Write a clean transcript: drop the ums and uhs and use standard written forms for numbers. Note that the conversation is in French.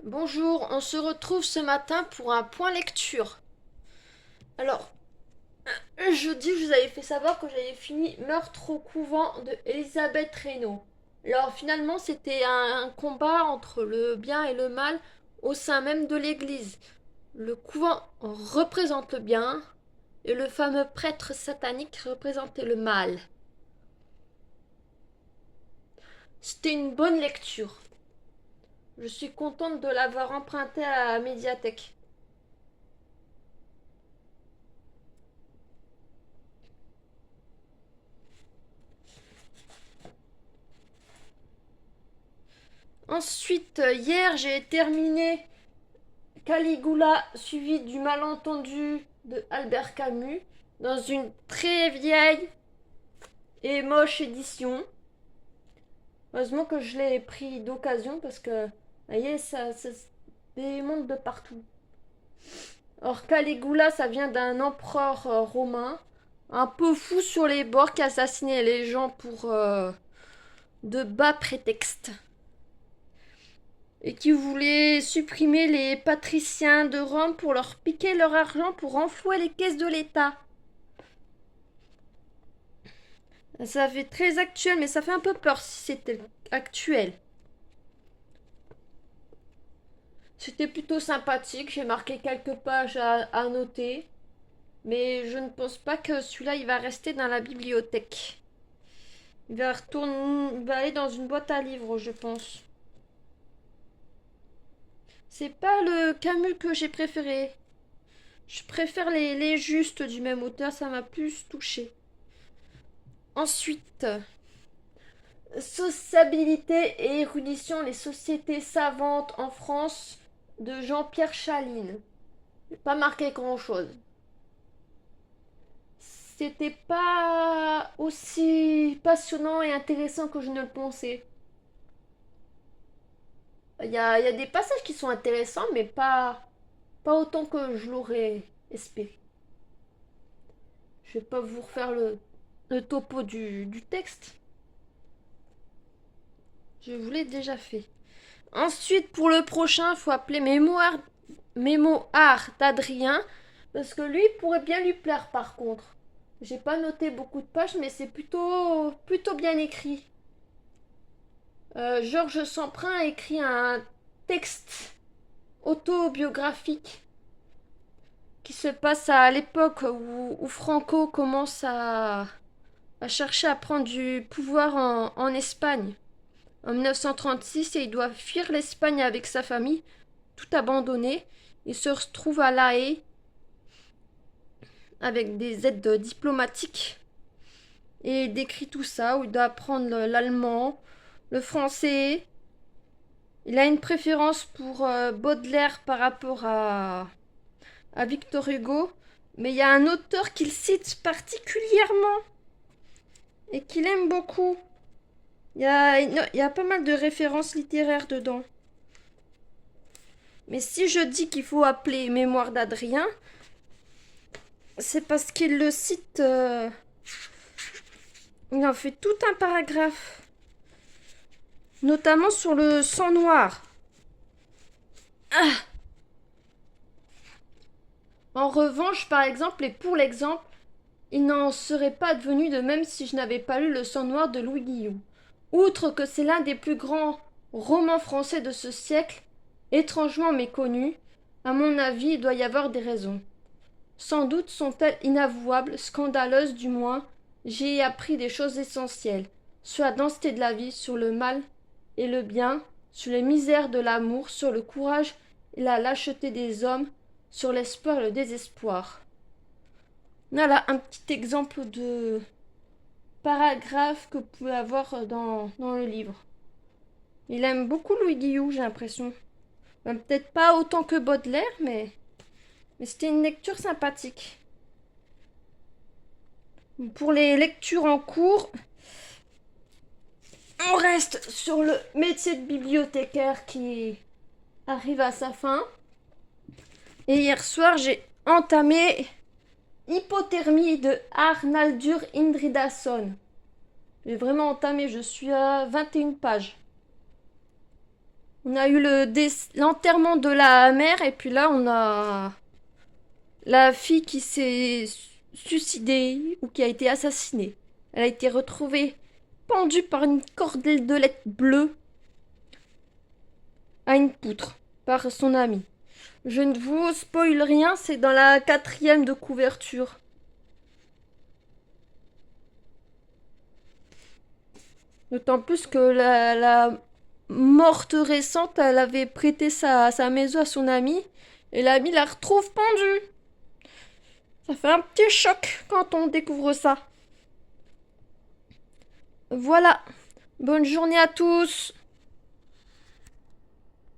Bonjour, on se retrouve ce matin pour un point lecture. Alors, jeudi, je vous avais fait savoir que j'avais fini Meurtre au couvent de Elisabeth Reynaud. Alors finalement, c'était un combat entre le bien et le mal au sein même de l'Église. Le couvent représente le bien et le fameux prêtre satanique représentait le mal. C'était une bonne lecture. Je suis contente de l'avoir emprunté à la médiathèque. Ensuite, hier, j'ai terminé Caligula, suivi du malentendu de Albert Camus, dans une très vieille et moche édition. Heureusement que je l'ai pris d'occasion parce que, vous voyez, ça se démonte de partout. Or, Caligula, ça vient d'un empereur romain, un peu fou sur les bords, qui assassinait les gens pour de bas prétextes. Et qui voulait supprimer les patriciens de Rome pour leur piquer leur argent pour renflouer les caisses de l'État. Ça fait très actuel, mais ça fait un peu peur si c'était actuel. C'était plutôt sympathique, j'ai marqué quelques pages à noter, mais je ne pense pas que celui-là il va rester dans la bibliothèque. Il va aller dans une boîte à livres, je pense. C'est pas le Camus que j'ai préféré. Je préfère les justes du même auteur, ça m'a plus touché. Ensuite, Sociabilité et érudition, les sociétés savantes en France de Jean-Pierre Chaline. J'ai pas marqué grand-chose. C'était pas aussi passionnant et intéressant que je ne le pensais. Il y a des passages qui sont intéressants, mais pas autant que je l'aurais espéré. Je vais pas vous refaire le topo du texte. Je vous l'ai déjà fait. Ensuite, pour le prochain, il faut appeler Mémoire d'Adrien, parce que lui pourrait bien lui plaire par contre. J'ai pas noté beaucoup de pages, mais c'est plutôt bien écrit. Georges Semprin a écrit un texte autobiographique qui se passe à l'époque où Franco commence à chercher à prendre du pouvoir en Espagne. En 1936, et il doit fuir l'Espagne avec sa famille, tout abandonné. Il se retrouve à La Haye avec des aides diplomatiques et il décrit tout ça, où il doit apprendre l'allemand, le français. Il a une préférence pour Baudelaire par rapport à Victor Hugo, mais il y a un auteur qu'il cite particulièrement et qu'il aime beaucoup. Il y a pas mal de références littéraires dedans. Mais si je dis qu'il faut appeler Mémoire d'Adrien, c'est parce qu'il le cite. Il en fait tout un paragraphe, notamment sur le sang noir. Ah. En revanche, par exemple, et pour l'exemple, il n'en serait pas advenu de même si je n'avais pas lu Le sang noir de Louis Guillaume. Outre que c'est l'un des plus grands romans français de ce siècle, étrangement méconnu, à mon avis, il doit y avoir des raisons. Sans doute sont-elles inavouables, scandaleuses du moins. J'y ai appris des choses essentielles, sur la densité de la vie, sur le mal et le bien, sur les misères de l'amour, sur le courage et la lâcheté des hommes, sur l'espoir et le désespoir. Voilà un petit exemple de paragraphe que vous pouvez avoir dans le livre. Il aime beaucoup Louis Guillou, j'ai l'impression. Peut-être pas autant que Baudelaire, mais c'était une lecture sympathique. Pour les lectures en cours, on reste sur le métier de bibliothécaire qui arrive à sa fin. Et hier soir, j'ai entamé Hypothermie de Arnaldur Indridason. J'ai vraiment entamé, je suis à 21 pages. On a eu l'enterrement de la mère et puis là on a la fille qui s'est suicidée ou qui a été assassinée. Elle a été retrouvée pendue par une cordelette bleue à une poutre par son ami. Je ne vous spoil rien, c'est dans la quatrième de couverture. D'autant plus que la morte récente, elle avait prêté sa maison à son ami et l'ami la retrouve pendue. Ça fait un petit choc quand on découvre ça. Voilà. Bonne journée à tous.